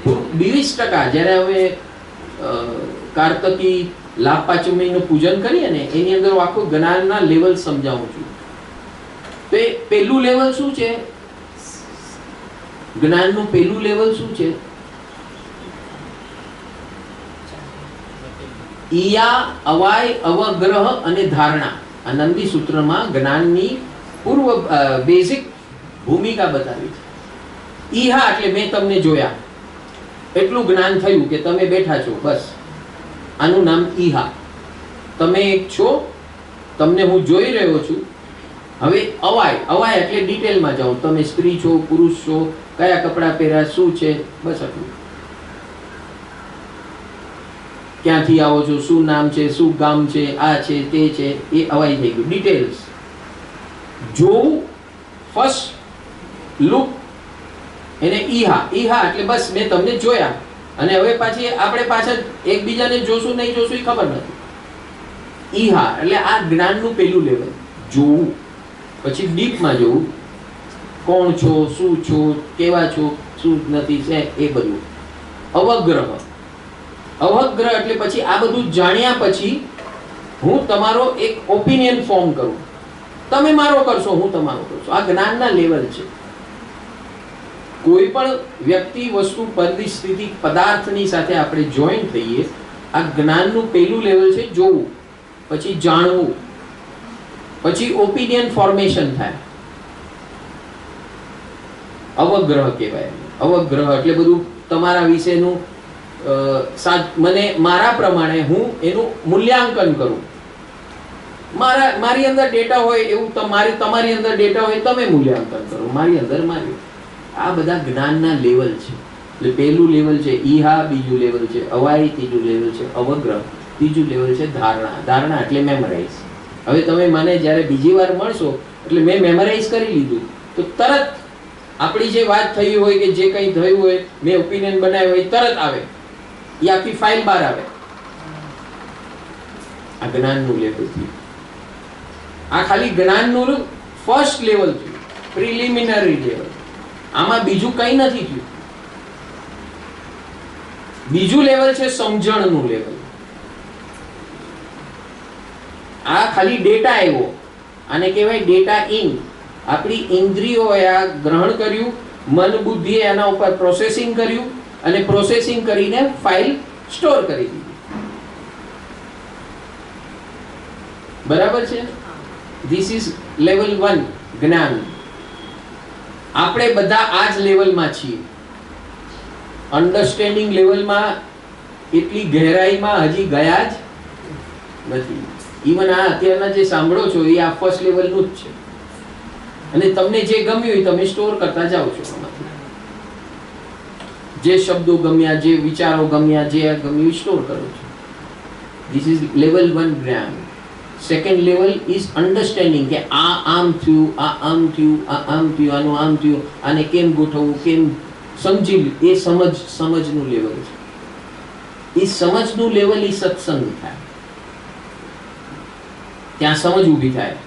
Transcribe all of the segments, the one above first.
22% જ્યારે હવે કાર્તકી લાભ પાંચમીનું પૂજન કરીએ ને એની અંદર આખું જ્ઞાનના લેવલ સમજાવું છું. તો એ પહેલું લેવલ શું છે? જ્ઞાનનું પહેલું લેવલ શું છે? ઈયા, અવાય, અવગ્રહ અને ધારણા. આ નંદી સૂત્રમાં જ્ઞાનની પૂર્વ બેઝિક ભૂમિકા બતાવી છે. ઈહા એટલે મેં તમને જોયા, એટલું જ્ઞાન થયું કે તમે બેઠા છો, બસ આનું નામ ઈહા. તમે એક છો, તમને હું જોઈ રહ્યો છું. હવે અવાય, અવાય એટલે ડિટેલમાં જાઓ, તમે સ્ત્રી છો, પુરુષ છો, કયા કપડાં પહેર્યા, શું છે, બસ આટલું. ક્યાંથી આવો છો, શું નામ છે, શું ગામ છે, આ છે, તે છે, એ અવાય થઈ ગયું, ડિટેલ્સ. જોવું, ફર્સ્ટ લુક, એને ઈહા. ઈહા એટલે બસ મેં તમને જોયા, અને હવે પાછી આપણે પાછા એકબીજાને જોશું નહીં જોશું એ ખબર નથી. ઈહા એટલે આ જ્ઞાનનું પહેલું લેવલ, જોવું. પછી ડીપમાં જોવું, કોણ છો, શું છો, કેવા છો, શું નથી છે, એ બધું. અવગ્રહ, અવગ્રહ એટલે પછી આ બધું જાણ્યા પછી હું તમારો એક ઓપિનિયન ફોર્મ કરું. તમે મારો કરશો, હું તમારો કરશો. આ જ્ઞાનના લેવલ છે. કોઈ પણ વ્યક્તિ, વસ્તુ, પરિસ્થિતિ, પદાર્થની સાથે આપણે જોઈન થઈએ, આ જ્ઞાનનું પહેલું લેવલ છે જોવું, પછી જાણવું, પછી ઓપિનિયન ફોર્મેશન થાય. અવગ્રહ કહેવાય. અવગ્રહ એટલે બધું તમારા વિશેનું મને મારા પ્રમાણે હું એનું મૂલ્યાંકન કરું. મારી અંદર ડેટા હોય એવું તમારી અંદર ડેટા હોય, તમે મૂલ્યાંકન કરો. મારી અંદર મારી. આ બધા જ્ઞાનના લેવલ છે. એટલે પહેલું લેવલ છે ઈહા, બીજું લેવલ છે અવાય, ત્રીજું લેવલ છે અવગ્રહ, ત્રીજું લેવલ છે ધારણા. ધારણા એટલે મેમરાઇઝ. હવે તમે મને જ્યારે બીજી વાર મળશો એટલે મેં મેમરાઇઝ કરી લીધું, તો તરત આપણી જે વાત થઈ હોય કે જે કંઈ થયું હોય, મેં ઓપિનિયન બનાવ્યો હોય, તરત આવે, એ આખી ફાઇલ બહાર આવે. આ જ્ઞાનનું લેવલ થયું. આ ખાલી જ્ઞાનનું ફર્સ્ટ લેવલ થયું, પ્રિલિમિનરી લેવલ. આમાં બીજું કંઈ નથી થયું. બીજું લેવલ છે સમજણનું લેવલ. આ ખાલી ડેટા આવ્યો, આને કહેવાય ડેટા ઇન. આપણી ઇન્દ્રિયોએ આ ગ્રહણ કર્યું, મન બુદ્ધિએ એના ઉપર પ્રોસેસિંગ કર્યું, અને પ્રોસેસિંગ કરીને ફાઇલ સ્ટોર કરી દીધી. બરાબર છે? ધીસ ઇઝ લેવલ 1 જ્ઞાન. આપણે બધા આ જ લેવલમાં છીએ. અન્ડરસ્ટેન્ડિંગ લેવલમાં એટલી ગહેરાઈમાં હજી ગયા જ નથી. ઇવન આ અત્યારના જે સાંભળો છો એ આ ફર્સ્ટ લેવલનું જ છે. અને તમને જે ગમ્યું એ તમે સ્ટોર કરતા જાઓ છો. જે શબ્દો ગમ્યા, જે વિચારો ગમ્યા, જે ગમ્યું સ્ટોર કરો છો. ધીસ ઇઝ લેવલ 1 જ્ઞાન. સેકન્ડ લેવલ ઇઝ અન્ડરસ્ટેન્ડિંગ, કે આ આમ થયું, આ આમ થયું, આ આમ થયું, આનું આમ થયું, આને કેમ ગોઠવવું, કેમ સમજી. એ સમજનું લેવલ છે. એ સમજનું લેવલ એ સત્સંગ થાય. ત્યાં સમજ ઊભી થાય,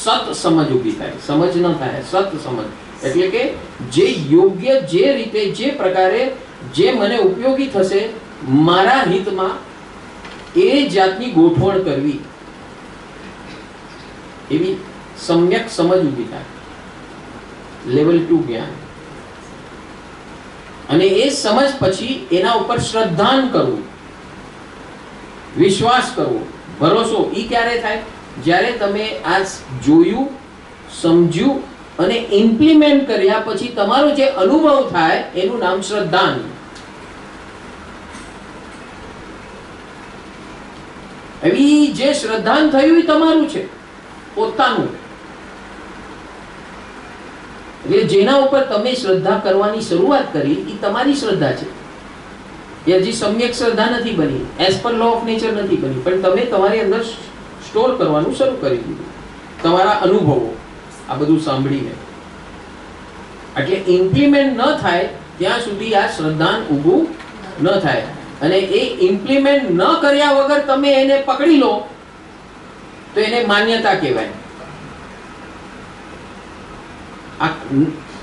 સત સમજ ઊભી થાય. સમજ ન થાય, સત સમજ. એટલે કે જે યોગ્ય, જે રીતે, જે પ્રકારે, જે મને ઉપયોગી થશે મારા હિતમાં, એ જાતની ગોઠવણ કરવી, એવી સમ્યક સમજ ઊભી થાય. લેવલ 2 જ્ઞાન. અને એ સમજ પછી એના ઉપર શ્રદ્ધાન કરવું, વિશ્વાસ કરવો, ભરોસો. એ ક્યારે થાય? જ્યારે તમે આ જોયું, સમજ્યું અને ઇમ્પ્લિમેન્ટ કર્યા પછી તમારો જે અનુભવ થાય એનું નામ શ્રદ્ધાન. એવી જે શ્રદ્ધાન થયું એ તમારું છે, પોતાનું. એટલે જેના ઉપર તમે શ્રદ્ધા કરવાની શરૂઆત કરી એ તમારી શ્રદ્ધા છે. એ હજી સમ્યક શ્રદ્ધા નથી બની, as per law of nature નથી બની, પણ તમે તમારી અંદર સ્ટોર કરવાનું શરૂ કરી દીધું, તમારા અનુભવો આ બધું સાંભળીને. એટલે ઇમ્પ્લિમેન્ટ ન થાય ત્યાં સુધી આ શ્રદ્ધાન ઊભું ન થાય. અને એ ઇમ્પ્લિમેન્ટ ન કર્યા વગર તમે એને પકડી લો તો એને માન્યતા કહેવાય.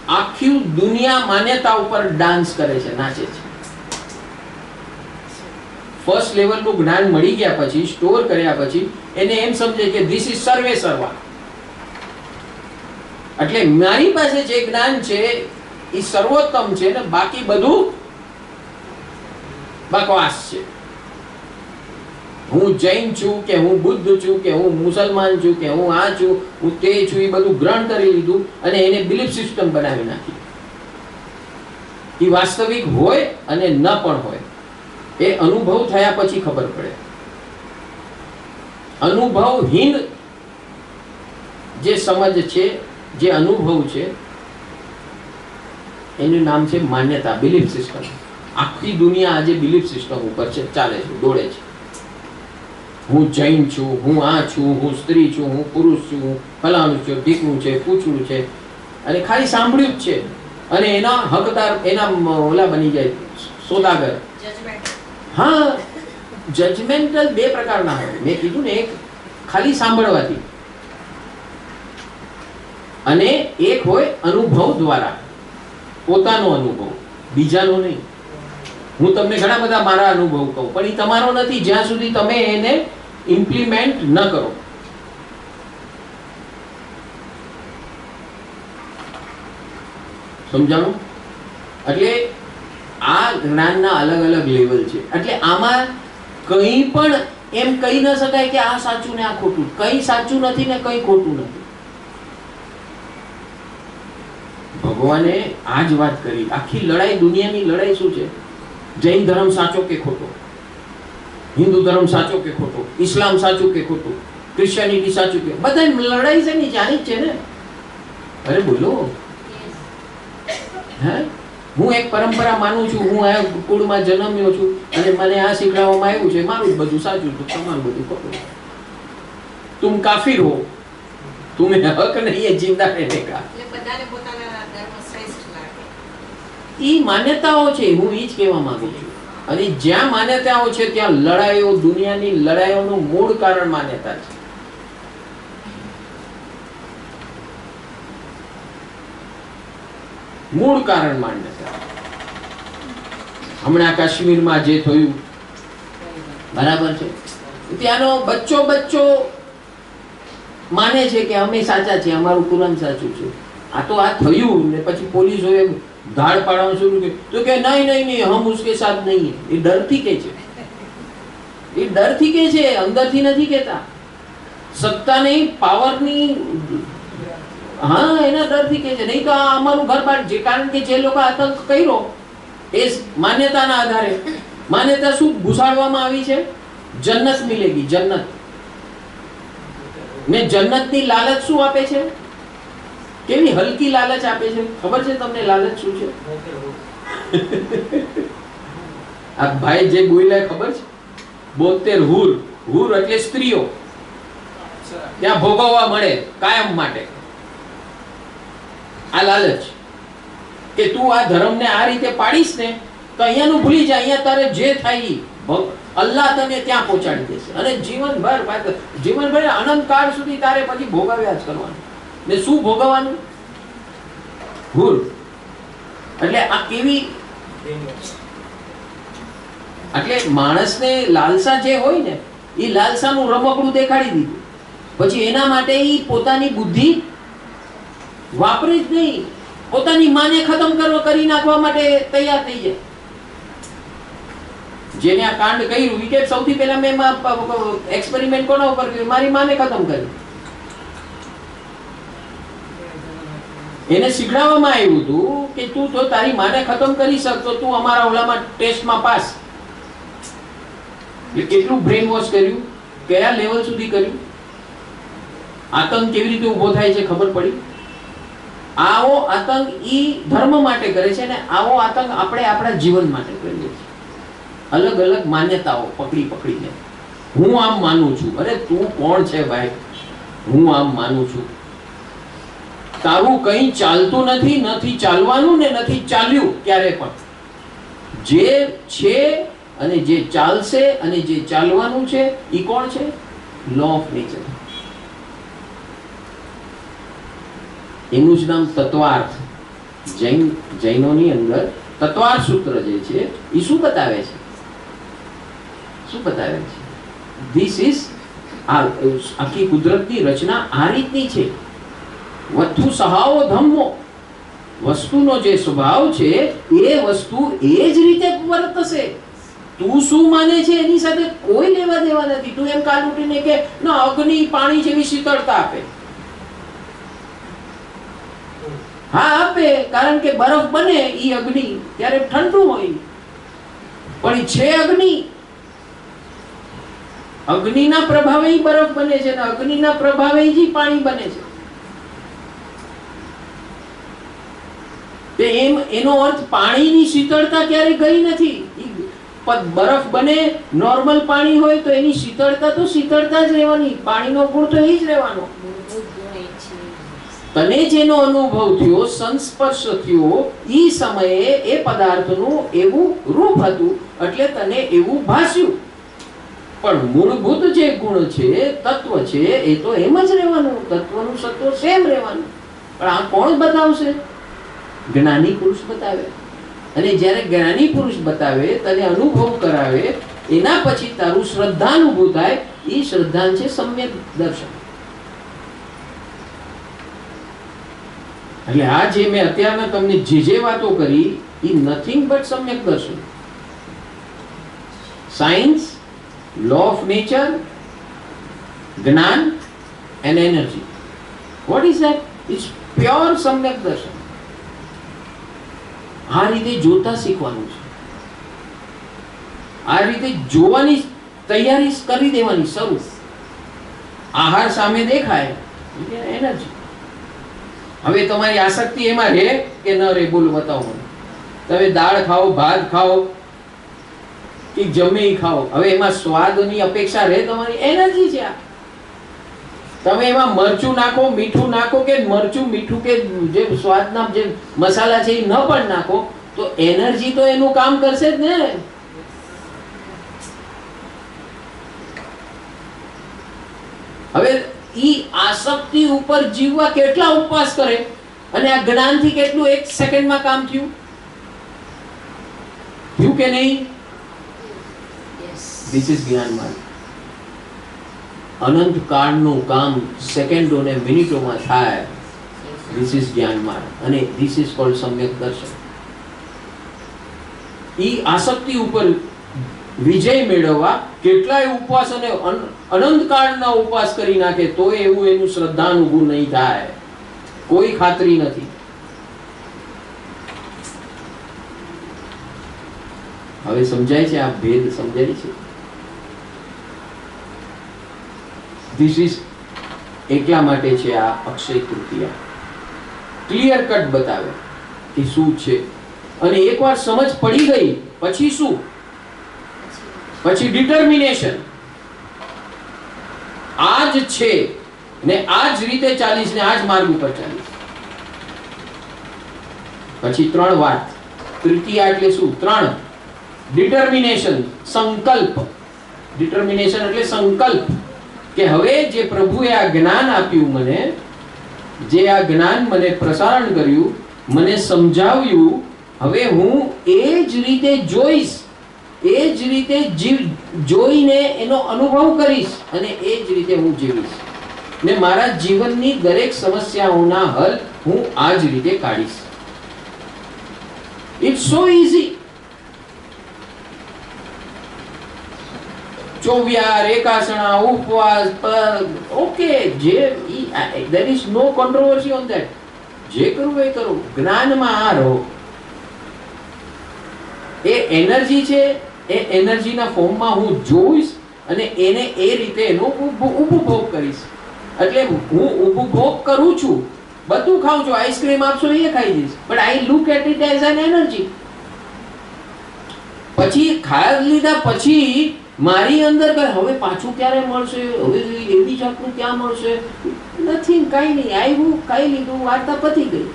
આખી દુનિયા માન્યતા ઉપર ડાન્સ કરે છે, નાચે છે. ફર્સ્ટ લેવલનું જ્ઞાન મળી ગયા પછી, સ્ટોર કર્યા પછી એને એમ સમજે કે ધીસ ઇઝ સર્વે સર્વા. એટલે મારી પાસે જે જ્ઞાન છે એ સર્વોત્તમ છે ને બાકી બધું બકવાસ છે. હું જૈન છું કે હું બુદ્ધ છું કે હું મુસલમાન છું કે હું આ છું હું તે છું, એ બધું ગ્રહણ કરી લીધું અને એને બિલીફ સિસ્ટમ બનાવી નાખી. એ વાસ્તવિક હોય અને ન પણ હોય, એ અનુભવ થયા પછી ખબર પડે. અનુભવહીન જે સમજ છે, જે અનુભવ છે, એનું નામ છે માન્યતા, બિલીફ સિસ્ટમ. આખી દુનિયા આજે બિલીફ સિસ્ટમ ઉપર છે, ચાલે છે, દોડે છે. હું જૈન છું, હું આ છું, હું સ્ત્રી છું, હું પુરુષ છું, હું ફલાણું છું, ઢીકણું છે, પૂછડું છે, અને ખાલી સાંભળ્યું જ છે અને એના હકદાર, એના ઓલા બની જાય, સોદાગર. હા, જજમેન્ટલ બે પ્રકારના હોય. મેં કીધું ને, એક ખાલી સાંભળવાથી અને એક હોય અનુભવ દ્વારા, પોતાનો અનુભવ, બીજાનો નહીં. હું તમને ઘણા બધા મારા અનુભવ કહું, પણ એ તમારો નથી જ્યાં સુધી તમે એને ઇમ્પ્લિમેન્ટ ન કરો. સમજાણું? એટલે આ જ્ઞાનના અલગ અલગ લેવલ છે. એટલે આમાં કંઈ પણ એમ કહી ન શકાય કે આ સાચું ને આ ખોટું. કંઈ સાચું નથી ને કંઈ ખોટું નથી. ભગવાને આ જ વાત કરી. આખી લડાઈ, દુનિયાની લડાઈ શું છે? જૈન ધર્મ સાચો કે ખોટો, હિન્દુ ધર્મ સાચો કે ખોટો, ઇસ્લામ સાચું કે ખોટું, ક્રિશ્ચિયાનિટી સાચું કે, બધા લડાઈ છે ને, જાણી જ છે ને. અરે બોલો, હે, હું એક પરંપરા માનું છું, હું આ કુળમાં જન્મ્યો છું અને મને આ શીખવાડવામાં આવ્યું છે, મારું જ બધું સાચું તો તમારું બધું ખોટું. તુમ કાફિર હો, તુમે હક નહીં હે જિંદા રહેને કા. ઈ માન્યતાઓ છે, હું ઈ જ કહેવા માંગુ છું. અને જ્યાં માન્યતાઓ છે ત્યાં લડાઈઓ, દુનિયાની લડાઈઓનું મૂળ કારણ માન્યતા છે. મૂળ કારણ માન્યતા. હમણાં કાશ્મીરમાં જે થયું, બરાબર છે, ત્યાંનો બચ્ચો માને છે કે અમે સાચા છીએ, અમારું કુરાન સાચું છે. આ તો આ થયું ને પછી પોલીસોએ ધાડ પાડવાનું શરૂ કર્યું તો કે નહીં, હમ ઉસકે સાથ નહીં. એ ડરથી કે છે, એ ડરથી કે છે, અંદરથી નથી કહેતા. સત્તાની, પાવરની, હા, એના ડરથી કે છે. નહીં તો આ અમારું ઘર બાર જે, કારણ કે જે લોકો આતંક કર્યો એ માન્યતાના આધારે. માન્યતા શું ઘુસાડવામાં આવી છે? જન્નત મિલેગી, જન્નત. ને જન્નતની લાલચ શું આપે છે? કેવી હલકી લાલચ આપે છે, ખબર છે તમને લાલચ શું છે? આ ભાઈ જે બોલ્યા ખબર છે? 72 હુર. હુર એટલે સ્ત્રીઓ ત્યાં ભોગવવા મળે કાયમ માટે. આ લાલચ કે તું આ ધર્મને આ રીતે પાડીશ ને તો અહીંયાનું ભૂલી જા, અહીંયા તારે જે થાય અલ્લાહ તને ત્યાં પહોંચાડી દેશે અને જીવનભર અનંતકાળ સુધી તારે પછી ભોગવ્યા જ કરવાનું. ને શું ભોગવવાનું? હુર. એટલે આ કેવી, એટલે માણસને લાલસા જે હોય ને એ લાલસાનું રમકડું દેખાડી દીધું. પછી એના માટે એ પોતાની બુદ્ધિ વાપરી જ નહીં, પોતાની માને ખતમ કરી નાખવા માટે તૈયાર થઈ જાય. જેને આ કાંડ કર્યું એ કે સૌથી પહેલા મેં એક્સપેરિમેન્ટ કોના ઉપર કર્યું? મારી માને ખતમ કરી. એને શીખડાવવામાં આવ્યું હતું કે તું તો તારી માને ખતમ કરી શકતો, તું અમારા ઓલામાં ટેસ્ટમાં પાસ. કેટલું બ્રેન વોશ કર્યું, કયા લેવલ સુધી કર્યું. આતંક કેવી રીતે ઉભો થાય છે ખબર પડી. આવો આતંક ઈ ધર્મ માટે કરે છે ને આવો આતંક આપણે આપણા જીવન માટે કરીએ છીએ. અલગ અલગ માન્યતાઓ પકડીને હું આમ માનું છું. અરે તું કોણ છે ભાઈ? હું આમ માનું છું. તારું કંઈ ચાલતું નથી, નથી ચાલવાનું ને નથી ચાલ્યું ક્યારે પણ. જે છે અને જે ચાલશે અને જે ચાલવાનું છે એ કોણ છે? Law of nature. એનું જ નામ તત્વાર્થ. જૈનોની અંદર તત્વાર સૂત્ર જે છે એ શું બતાવે છે? શું બતાવે છે? ધીસ ઇઝ આખી કુદરતની રચના આ રીતની છે. વસ્તુ સહાવો ધમ્મો, વસ્તુનો જે સ્વભાવ છે એ વસ્તુ એ જ રીતે વર્તશે. તું શું માને છે એની સાથે કોઈ લેવા દેવા નથી. તું એમ કાલ ઉઠીને કે ના અગ્નિ પાણી જેવી શીતળતા આપે, હા આપે, કારણ કે બરફ બને ઈ અગ્નિ ત્યારે ઠંડુ હોય, પણ ઈ છે અગ્નિ. અગ્નિના પ્રભાવે ઈ બરફ બને છે ને અગ્નિના પ્રભાવે ઈ પાણી બને છે. એમ એનો અર્થ પાણીની શીતળતા ક્યારે ગઈ નથી. બરફ બને, નોર્મલ પાણી હોય તો એની શીતળતા તો શીતળતા જ રહેવાની, પાણીનો ગુણ તો એ જ રહેવાનો. તને જેનો અનુભવ થયો, સંસ્પર્શ થયો, ઈ સમયે એ પદાર્થનું એવું રૂપ હતું એટલે તને એવું ભાસ્યું. પણ મૂળભૂત જે ગુણ છે, તત્વ છે, એ તો એમ જ રહેવાનું. તત્વનું સત્વ સેમ રહેવાનું. પણ આ કોણ બતાવશે? જ્ઞાની પુરુષ બતાવે. અને જ્યારે જ્ઞાની પુરુષ બતાવે, તને અનુભવ કરાવે, એના પછી તારું શ્રદ્ધાનુભવ થાય. એ શ્રદ્ધા છે સમ્યક દર્શન. એટલે આ જે મેં અત્યારના તમને જે વાતો કરી એ નથિંગ બટ સમ્યક દર્શન. સાયન્સ, લો ઓફ નેચર, જ્ઞાન and energy. What is that? It's pure સમ્યક દર્શન. આ રીતે જોતા શીખવાનું છે. આ રીતે જોવાની તૈયારી કરી દેવાની શરૂ. આહાર સામે દેખાય એનર્જી. હવે તમારી આસક્તિ એમાં રહે કે ન રહે, બોલો બતાવો મને. તમે દાળ ખાઓ, ભાત ખાઓ કે જમે ખાઓ, હવે એમાં સ્વાદની અપેક્ષા રહે તમારી? એનર્જી છે આ. તમે એમાં મરચું નાખો, મીઠું નાખો કે મરચું મીઠું કે જે સ્વાદના જે મસાલા છે એ ન પણ નાખો તો એનર્જી તો એનું કામ કરશે જ ને. હવે ઈ આસક્તિ ઉપર જીવવા કેટલા ઉપવાસ કરે અને આ જ્ઞાનથી કેટલું એક સેકન્ડમાં કામ થયું? થયું કે નહીં? ધીસ ઇઝ જ્ઞાન માર્ગ. અનંત કાળનું કામ સેકન્ડો ને મિનિટોમાં થાય. ધીસ ઇઝ જ્ઞાન માર્ગ અને ધીસ ઇઝ કોલ્ડ સમ્યક દર્શન. ઈ આસક્તિ ઉપર વિજય મેળવવા કેટલાય ઉપવાસ અને અનંત કાળના ઉપવાસ કરી નાખે તો એવું એનું શ્રદ્ધાનુભવ નહીં થાય. કોઈ ખાતરી નથી. હવે સમજાય છે? આ ભેદ સમજાય છે? ધીસ ઇઝ એટલા માટે છે આ અક્ષય તૃતીયા. ક્લિયર કટ બતાવે કે શું છે. અને એકવાર સમજ પડી ગઈ પછી શું? પછી ડિટર્મિનેશન. આ જ છે ને આ જ રીતે ચાલીશ ને આ જ માર્ગ ઉપર ચાલીશ. પછી ત્રણ વાત. તૃતીયા એટલે શું? ત્રણ. ડિટર્મિનેશન, સંકલ્પ. ડિટર્મિનેશન એટલે સંકલ્પ કે હવે જે પ્રભુએ આ જ્ઞાન આપ્યું મને, જે આ જ્ઞાન મને પ્રસારણ કર્યું, મને સમજાવ્યું, હવે હું એ જ રીતે જોઈશ, એ જ રીતે જોઈને એનો અનુભવ કરીશ અને એ જ રીતે હું જીવીશ ને મારા જીવનની દરેક સમસ્યાઓના હલ હું આ જ રીતે કાઢીશ. It's so easy. ચોવ્યાર, એકાસણા, ઉપવાસ, ઓકે, જે there is no controversy on that. જે કરવું એ કરો. જ્ઞાનમાં આ રહો. એ એનર્જી છે, એ એનર્જીના ફોર્મમાં હું જોઈશ અને એને એ રીતે એનો ઉપભોગ કરીશ. એટલે હું ઉપભોગ કરું છું, બધું ખાઉં છું, આઈસ્ક્રીમ આપશો એ ખાઈ જઈશ, but I look at it as an energy. પછી ખાઈ લીધા પછી મારી અંદર કઈ હવે પાછું ક્યારે મળશે, હવે એવી જાતનું ક્યાં મળશે? નથી, કઈ નહીં. આવ્યું, ખાઈ લીધું, વાર્તા પતી ગઈ.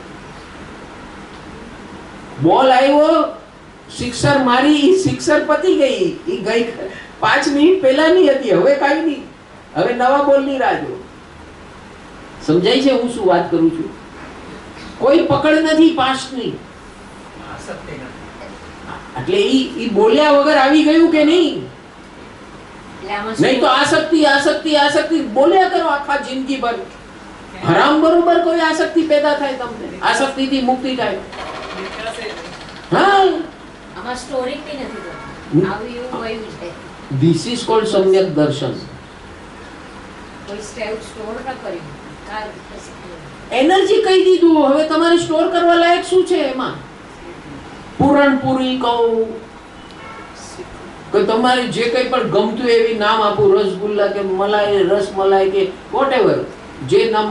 બોલ આવ્યો, સિક્સર મારી, સિક્સર પતી ગઈ. એ ગઈ 5 મિનિટ પહેલાની હતી, હવે કઈ નહીં. હવે નવા બોલની રાહ જો. સમજાય છે હું શું વાત કરું છું? કોઈ પકડ નથી પાસ્ટની. એટલે ઈ બોલ્યા વગર આવી ગયું કે નહીં? નહીં તો આસક્તિ આસક્તિ આસક્તિ બોલ્યા કરો આખા જિંદગી ભર. હરામ બરોબર કોઈ આસક્તિ પેદા થાય તમને, આસક્તિ થી મુક્તિ થાય. હા, આમાં સ્ટોરી બી નથી થતી. આવું એવું હોય છે. ધીસ ઇઝ કોલ્ડ સમ્યક દર્શન. કોઈ સ્ટોર ન કર્યું, એનર્જી કહી દીધું. હવે તમારે સ્ટોર કરવા લાયક શું છે એમાં? પૂરણપૂરી કહું કે તમારે જે કંઈ પણ ગમતું એવી નામ આપું, રસગુલ્લા કે મલાઈ, રસમલાઈ કે વોટેવર જે નામ.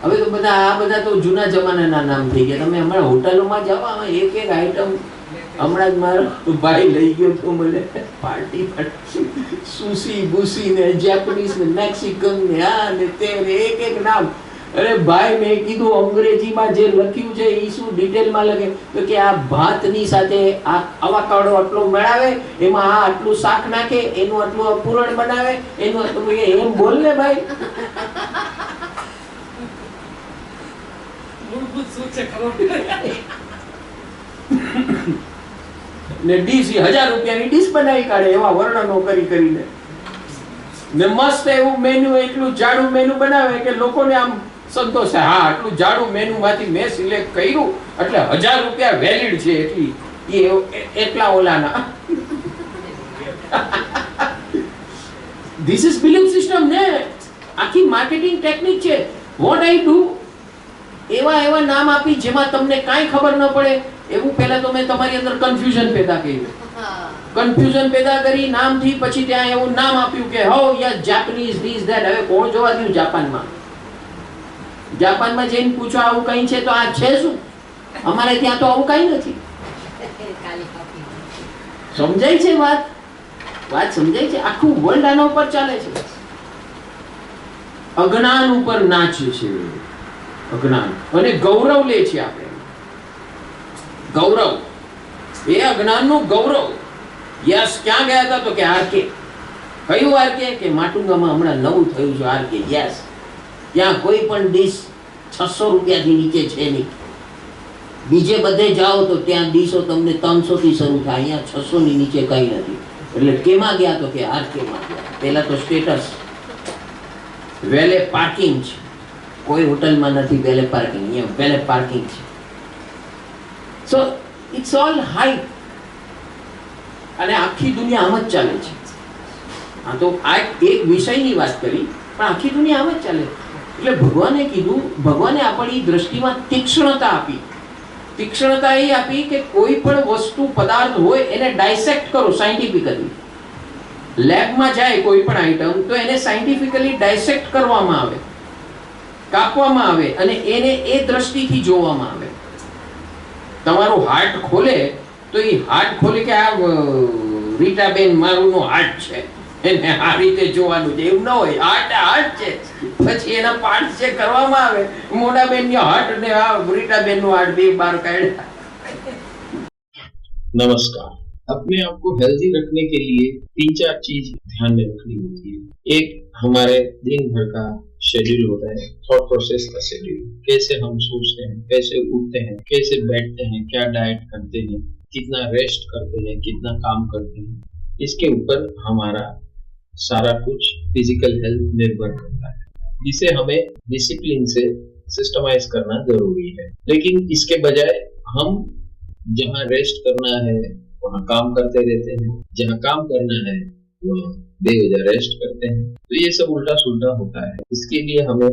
હવે તો બધા તો જૂના જમાનાના નામ થઈ ગયા. તમે હમણાં હોટલોમાં જાઓ, આમાં એક એક આઈટમ. હમણાં જ મારો ભાઈ લઈ ગયો તો મને પાર્ટી સુશી બુસી ને જેપનીઝ ને મેક્સિકન ને આ ને તે ને એક નામ. અરે ભાઈ, મેં કીધું અંગ્રેજીમાં જે લખ્યું છે એ શું ડિટેલમાં લખે તો કે આ ભાતની સાથે આ અવાકાડો આટલો મેળાવે, એમાં આ આટલું શાક નાખે, એનું આટલું પૂરણ બનાવે, એનું આટલું. એમ બોલ ને ભાઈ. ને ડીશ 1000 રૂપિયાની ડીશ બનાવી કાઢે એવા વર્ણનો કરીને ને મસ્ત એવું મેનુ, એટલું જાડું મેનુ બનાવે કે લોકોને આમ સંતોષ થાય. હા, આટલું જાડું મેનુ માંથી મેં સિલેક્ટ કર્યું એટલે 1000 રૂપિયા વેલિડ છે. એટલા ઓલાના. ધીસ ઇઝ બિલીફ સિસ્ટમ ને આખી માર્કેટિંગ ટેકનિક છે. વોટ આઈ ડુ, એવા નામ આપી જેમાં તમને કાંઈ ખબર ન પડે એવું. પહેલા તો મેં તમારી અંદર કન્ફ્યુઝન પેદા કર્યું. કન્ફ્યુઝન પેદા કરી નામથી, પછી ત્યાં એવું નામ આપ્યું કે હો યસ જાપાનીઝ ધીસ ધેટ. હવે કોણ જોવા ગયું જાપાનમાં? જાપાનમાં જઈને પૂછો આવું કઈ છે તો આ છે શું? અમારે ત્યાં તો આવું કઈ નથી. સમજાય છે વાત સમજાય છે? આખું વર્લ્ડ આના ઉપર ચાલે છે. અજ્ઞાન ઉપર નાચે છે અજ્ઞાન, અને ગૌરવ લે છે આપણે. ગૌરવ, એ અજ્ઞાનનું ગૌરવ. યસ, ક્યાં ગયા હતા તો કે આરકે. કયું આરકે? કે માટુંગામાં હમણાં નવું થયું છે આરકે. યસ, ત્યાં કોઈ પણ ડીશ 600 રૂપિયાથી નીચે છે નહીં. બીજે બધે જાઓ તો ત્યાં ડીશો તમને 300 થી શરૂ થાય, અહીંયા 600 ની નીચે કઈ નથી. એટલે કેમાં ગયા તો કે આરકેમાં ગયા. પહેલા તો સ્ટેટસ. વેલે પાર્કિંગ છે, કોઈ હોટલમાં નથી વેલે પાર્કિંગ, અહીંયા વેલે પાર્કિંગ છે. So it's all hype. અને આખી દુનિયા આમ જ ચાલે છે. હા, તો આ એક વિષયની વાત કરી, પણ આખી દુનિયા આમ જ ચાલે. એટલે ભગવાને કીધું, ભગવાને આપણી દ્રષ્ટિમાં તીક્ષ્ણતા આપી. તીક્ષ્ણતા એ આપી કે કોઈ પણ વસ્તુ પદાર્થ હોય એને ડાયસેક્ટ કરો સાયન્ટિફિકલી. લેબમાં જાય કોઈ પણ આઈટમ તો એને સાયન્ટિફિકલી ડાયસેક્ટ કરવામાં આવે, કાપવામાં આવે, અને એને એ દ્રષ્ટિથી જોવામાં આવે. તમારું હાર્ટ ખોલે તો એ હાર્ટ ખોલે કે આ રીટાબેન મારુંનો હાર્ટ છે, એને આ રીતે જોવાનું છે. એવું ન હોય. હાર્ટ છે, પછી એના પાર્ટ ચેક કરવામાં આવે. મોડાબેન નો હાર્ટ ને આ રીટાબેન નો હાર્ટ બે બાર કાઢ્યા. नमस्कार। अपने आप को हेल्दी रखने के लिए 3-4 चीज ध्यान में रखनी होती है। एक हमारे दिन भर का शेड्यूल होता है, थॉट प्रोसेस का शेड्यूल। कैसे हम सोचते हैं, कैसे उठते हैं, कैसे बैठते हैं, क्या डाइट करते हैं, कितना रेस्ट करते हैं, कितना काम करते हैं, इसके ऊपर हमारा सारा कुछ फिजिकल हेल्थ निर्भर करता है, जिसे हमें डिसिप्लिन से सिस्टमाइज करना जरूरी है। लेकिन इसके बजाय हम जहाँ रेस्ट करना है वहाँ काम करते रहते हैं, जहाँ काम करना है वहाँ बेवजह रेस्ट करते हैं। तो ये सब उल्टा सुल्टा होता है। इसके लिए हमें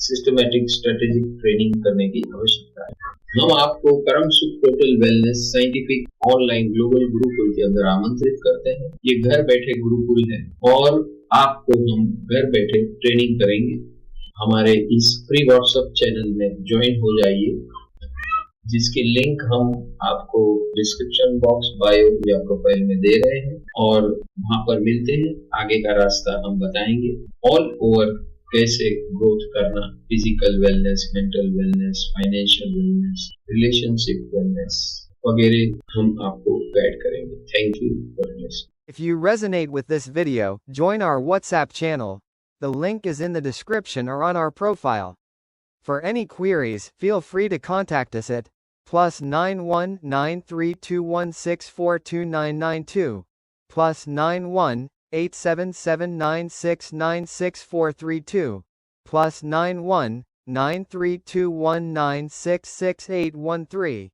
सिस्टमैटिक स्ट्रेटेजिक ट्रेनिंग करने की आवश्यकता है। हम आपको परम सुख total wellness scientific online global Gurukul के अंदर आमंत्रित करते हैं। ये घर बैठे गुरुकुल है और आपको हम घर बैठे ट्रेनिंग करेंगे। हमारे इस फ्री व्हाट्सएप चैनल में ज्वाइन हो जाइए, जिसकी लिंक हम आपको डिस्क्रिप्शन बॉक्स, बायो या प्रोफाइल में दे रहे हैं, और वहां पर मिलते हैं। आगे का रास्ता हम बताएंगे। ऑल ओवर कैसे ग्रोथ करना, physical wellness, mental wellness, financial wellness, relationship wellness वगैरह हम आपको गाइड करेंगे। Thank you for listening. If you resonate with this video, join our WhatsApp channel. The link is in the description or on our profile. For any queries, feel free to contact us at +91 93216429992, +91 877969642, +91 93219666813.